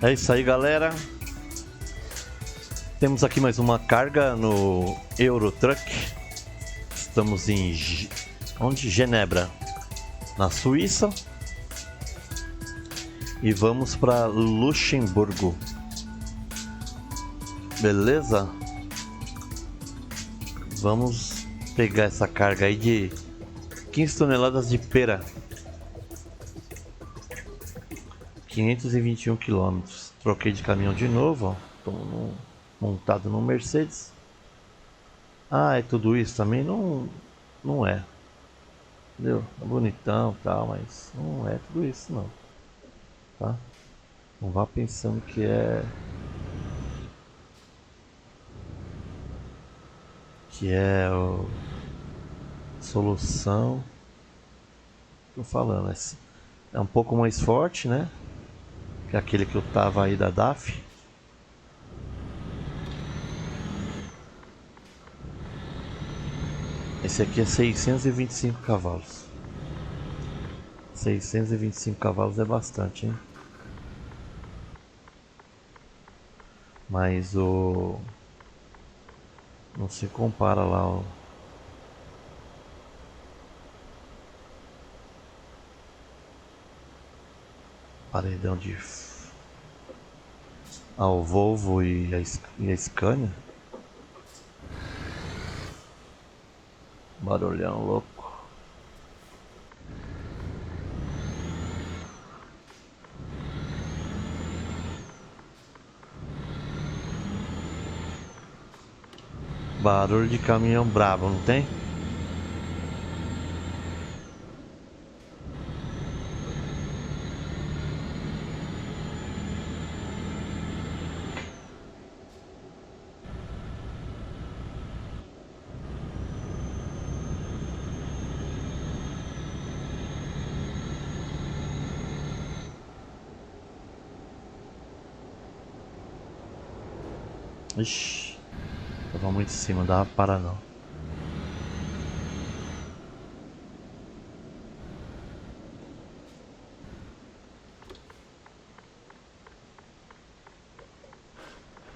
É isso aí, galera. Temos aqui mais uma carga no Eurotruck. Estamos em onde? Genebra, na Suíça. E vamos para Luxemburgo. Beleza? Vamos pegar essa carga aí de 15 toneladas de pera. 521 quilômetros. Troquei de caminhão de novo, ó. Estou montado no Mercedes. Ah, é tudo isso também? Não é. Entendeu? É bonitão e tal, mas não é tudo isso não. Tá? Não vá pensando que é a solução. Tô falando, é um pouco mais forte, né? Que aquele que eu tava aí da DAF. Esse aqui é 625 cavalos. 625 cavalos é bastante, hein? Mas o... não se compara lá o paredão de... ao Volvo e a Scania. Barulhão louco. Barulho de caminhão brabo, não tem? Ixi, tava muito em cima, não dava para não.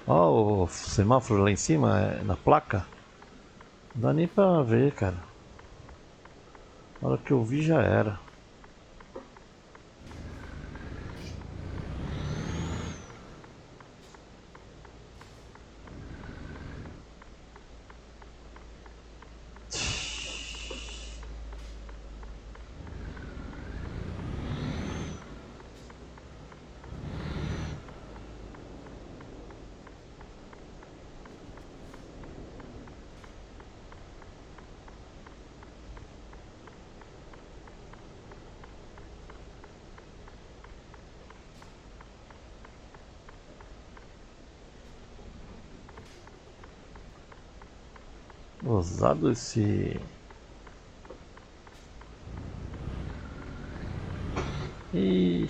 Ó, o semáforo lá em cima, na placa. Não dá nem pra ver, cara. Na hora que eu vi já era. Ousado esse... Ixi.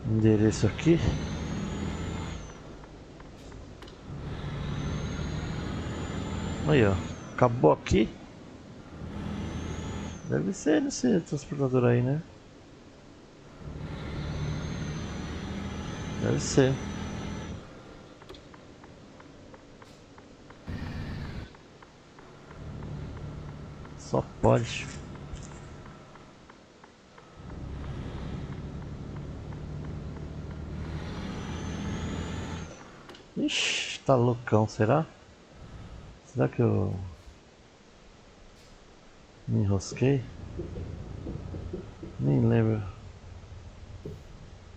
Endereço aqui. Aí, ó. Acabou aqui. Deve ser esse transportador aí, né? Deve ser. Só pode. Ixi, tá loucão, será? Será que eu me enrosquei? Nem lembro.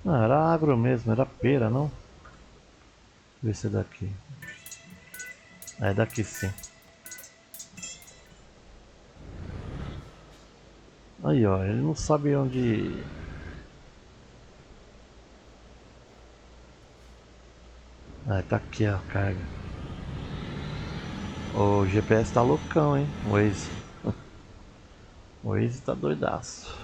Não, era agro mesmo, era pera, não? Deixa eu ver se é daqui. É daqui sim. Aí, ó, ele não sabe onde... Ah, tá aqui a carga. O GPS tá loucão, hein? O Waze. O Waze tá doidaço.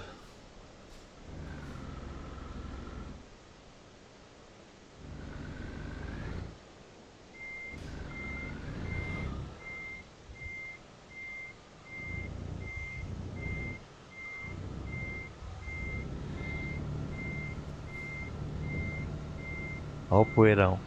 Ó o poeirão.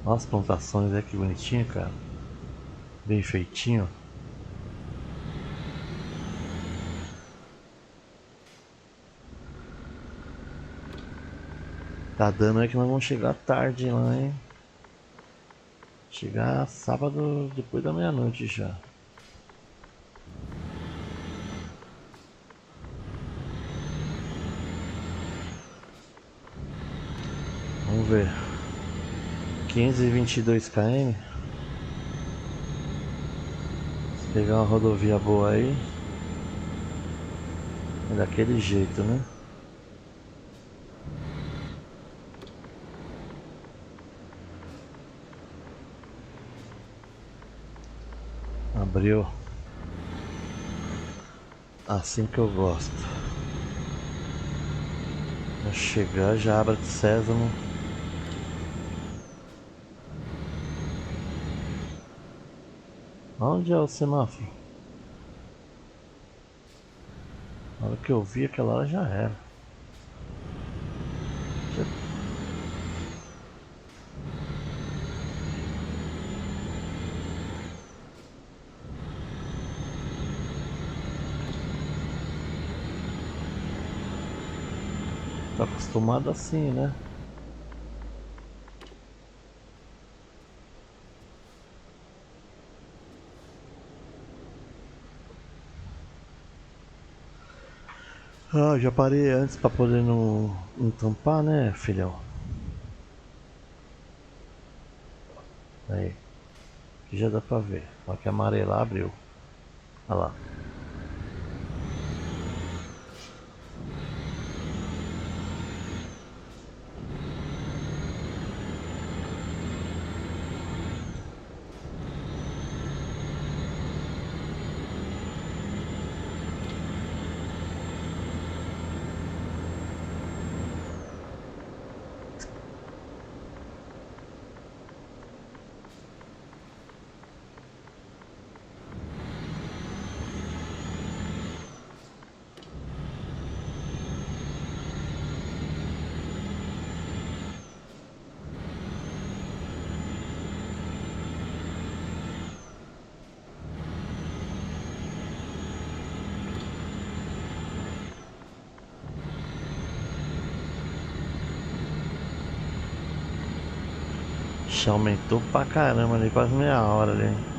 Olha as plantações, que bonitinho, cara. Bem feitinho. Tá dando aí que nós vamos chegar tarde lá, hein? Chegar sábado depois da meia-noite já. Vamos ver. 522 km. Se pegar uma rodovia boa aí. É daquele jeito, né? Abriu. Assim que eu gosto. Vou chegar, já abre de sésamo. Onde é o semáforo? Na hora que eu vi aquela hora já era. Já... Tá acostumado assim, né? Ah, já parei antes pra poder não tampar, né, filhão? Aí, aqui já dá pra ver. Olha que amarela abriu. Olha lá. Já aumentou pra caramba ali, quase meia hora ali.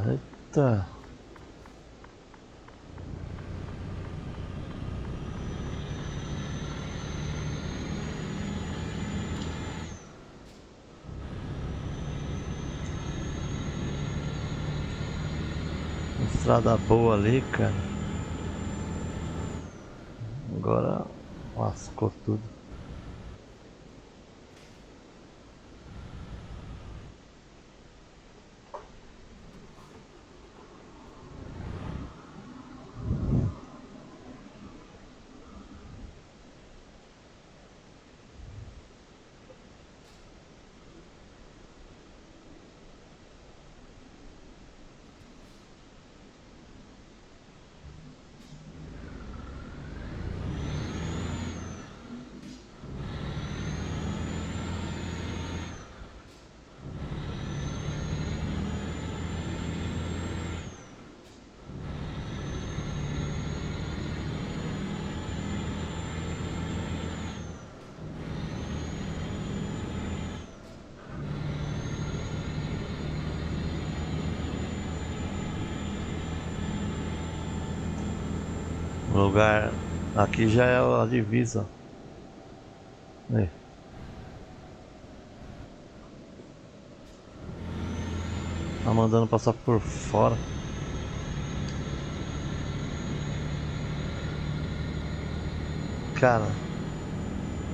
Eita. Estrada boa ali, cara. Agora lascou tudo. O lugar aqui já é a divisa. Aí. Tá mandando passar por fora. Cara,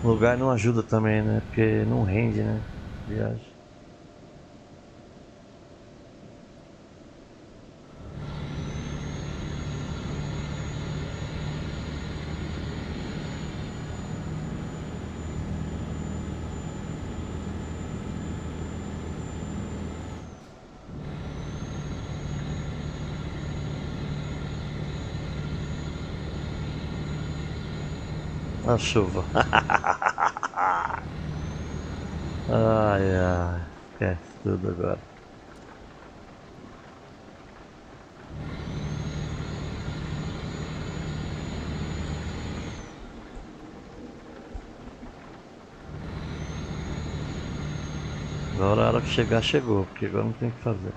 o lugar não ajuda também, né? Porque não rende, né? Viagem. A chuva. Ai, ai. Esquece tudo agora. Agora a hora que chegar, chegou. Porque agora não tem o que fazer.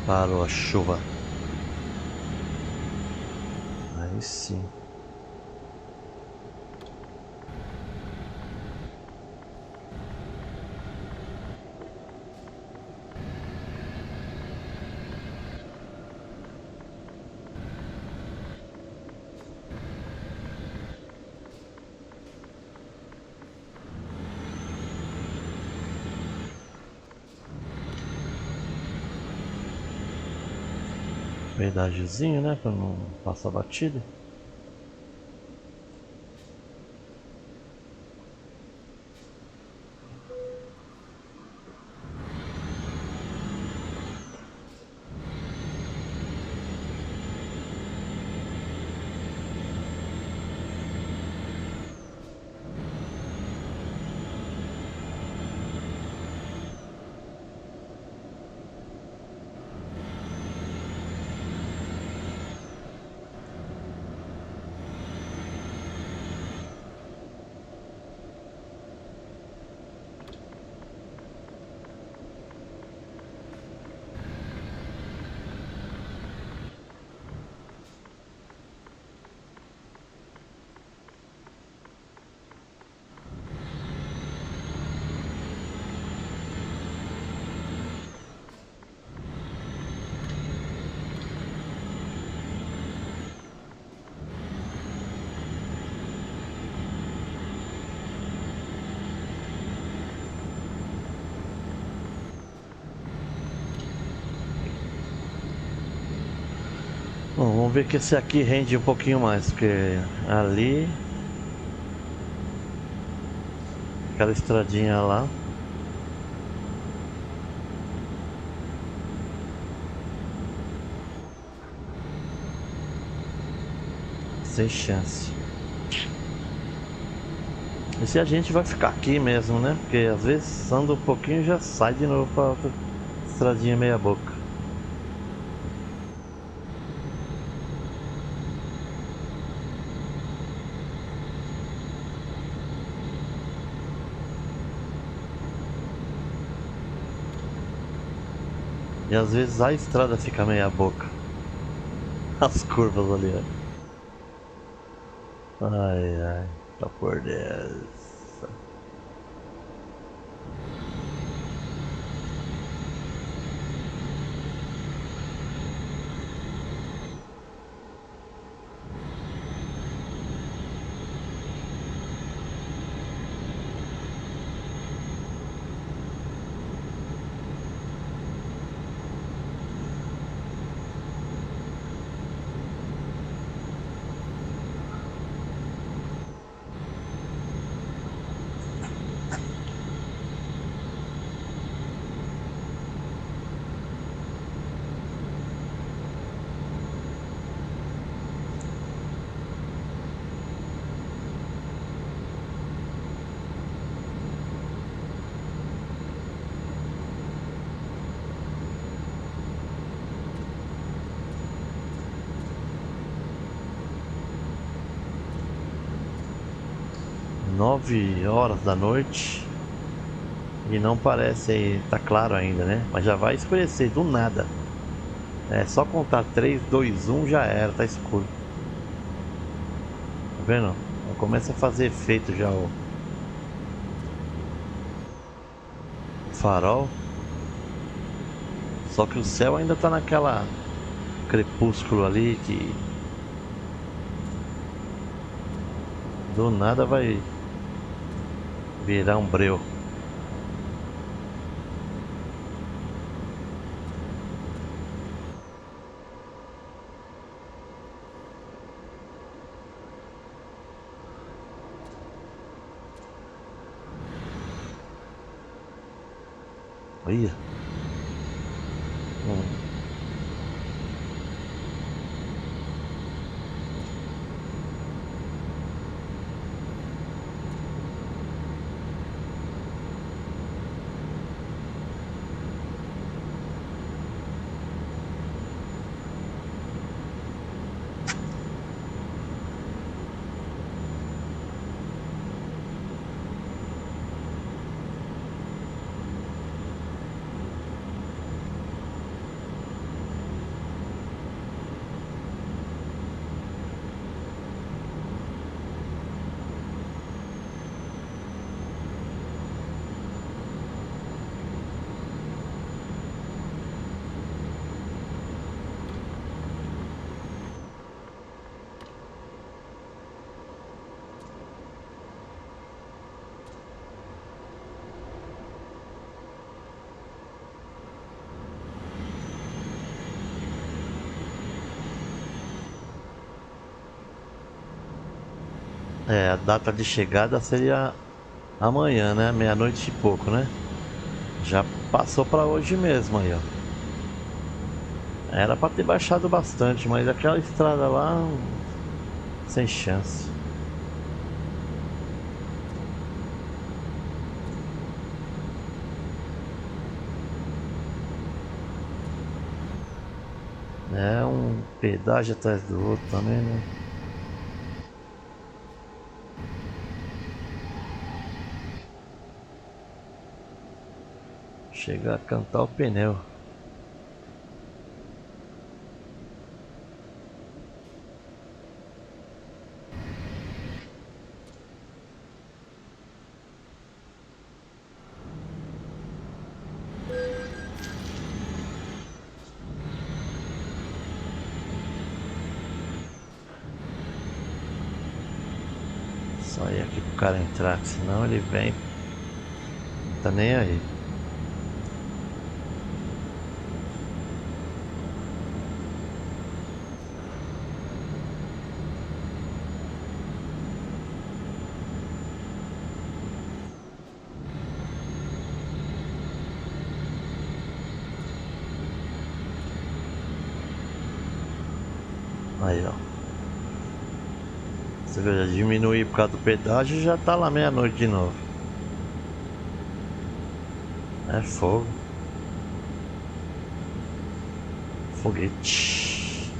Parou a chuva. Aí sim. Pedágiozinho, né? Pra não passar batida. Bom, vamos ver que esse aqui rende um pouquinho mais, porque ali, aquela estradinha lá, sem chance. E se a gente vai ficar aqui mesmo, né? Porque às vezes anda um pouquinho e já sai de novo pra outra estradinha meia boca. E às vezes a estrada fica meia boca. As curvas ali, ó. Ai, ai, tá por Deus. 9 horas da noite. E não parece, tá claro ainda, né? Mas já vai escurecer do nada. É só contar 3, 2, 1 já era, tá escuro. Tá vendo? Começa a fazer efeito já o farol. Só que o céu ainda tá naquela crepúsculo ali que do nada vai virar um breu. Olha. Hum. É, a data de chegada seria amanhã, né? Meia-noite e pouco, né? Já passou pra hoje mesmo aí, ó. Era pra ter baixado bastante, mas aquela estrada lá, sem chance. É um pedágio atrás do outro também, né? Chega a cantar o pneu. Só ir aqui pro cara entrar, que senão ele vem. Não tá nem aí. Aí, ó. Você vê, já diminuir por causa do pedágio e já tá lá meia-noite de novo. É fogo. Foguete.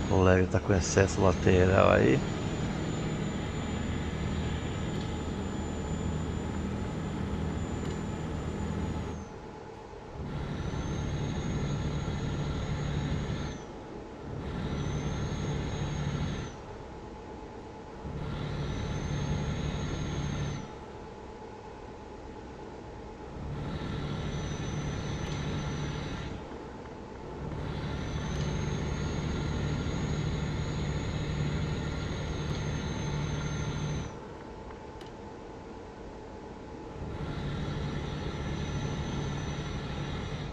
O Leve tá com excesso lateral aí.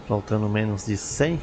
Faltando menos de 100.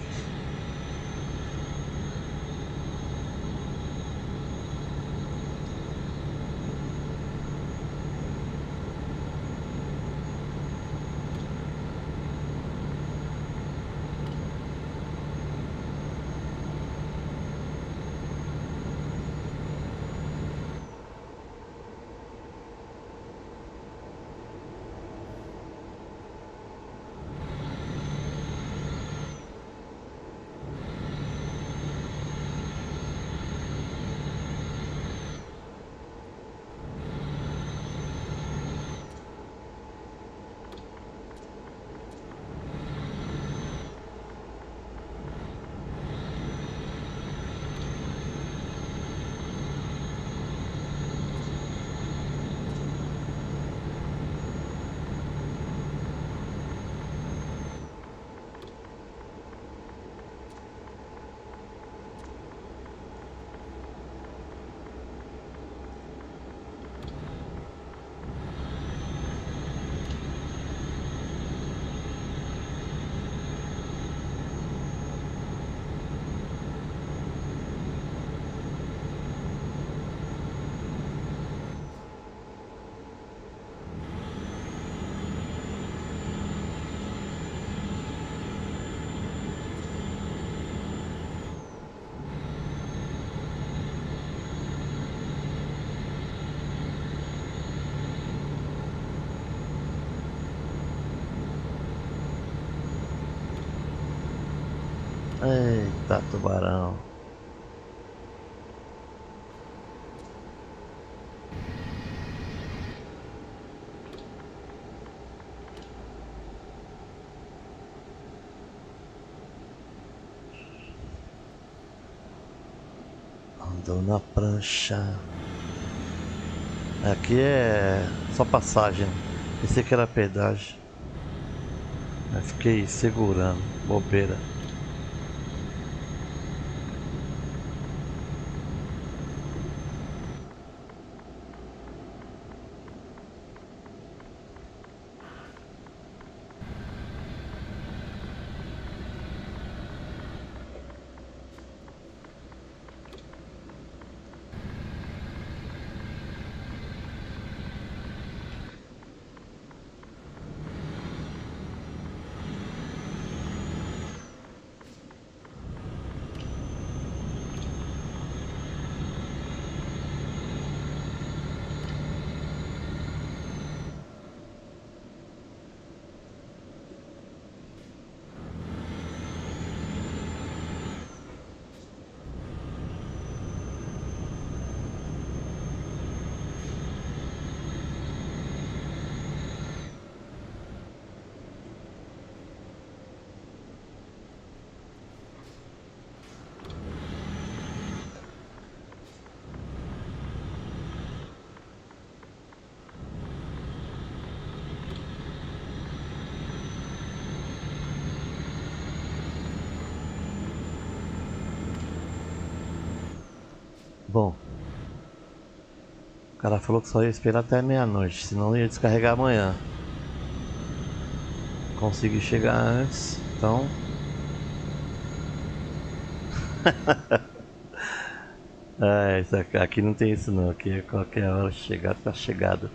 Eita, tubarão. Andou na prancha. Aqui é só passagem. Pensei que era pedágio. Mas fiquei segurando. Bobeira. Bom, o cara falou que só ia esperar até meia-noite, senão ia descarregar amanhã. Consegui chegar antes, então. Isso aqui não tem isso não, aqui é qualquer hora chegar, tá chegado.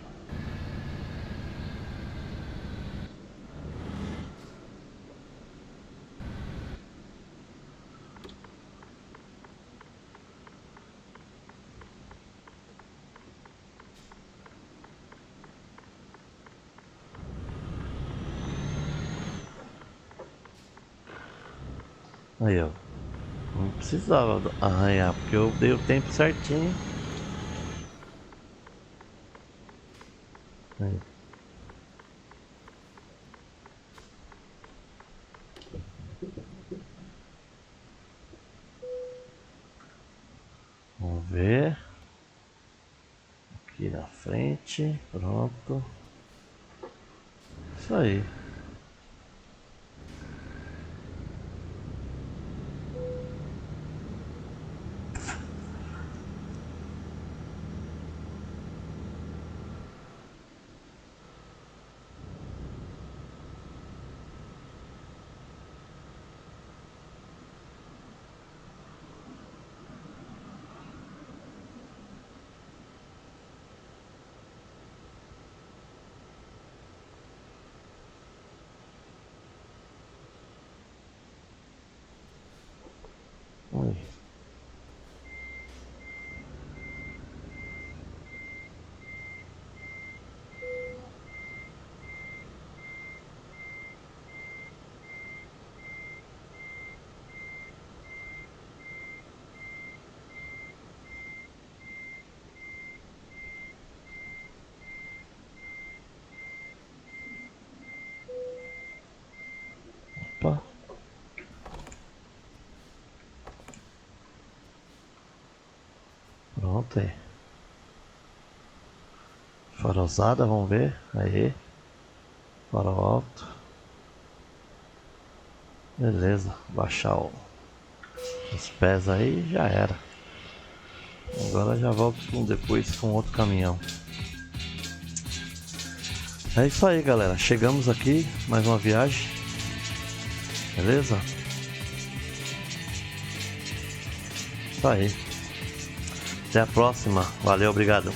Aí ó, não precisava arranhar, porque eu dei o tempo certinho. Aí. Vamos ver. Aqui na frente, pronto. Isso aí. Ui. Opa. Pronto aí. Farolzada, vamos ver. Aí. Farol alto. Beleza, baixar os pés aí já era. Agora já volto depois com outro caminhão. É isso aí, galera. Chegamos aqui, mais uma viagem. Beleza? Isso aí. Até a próxima. Valeu, obrigado.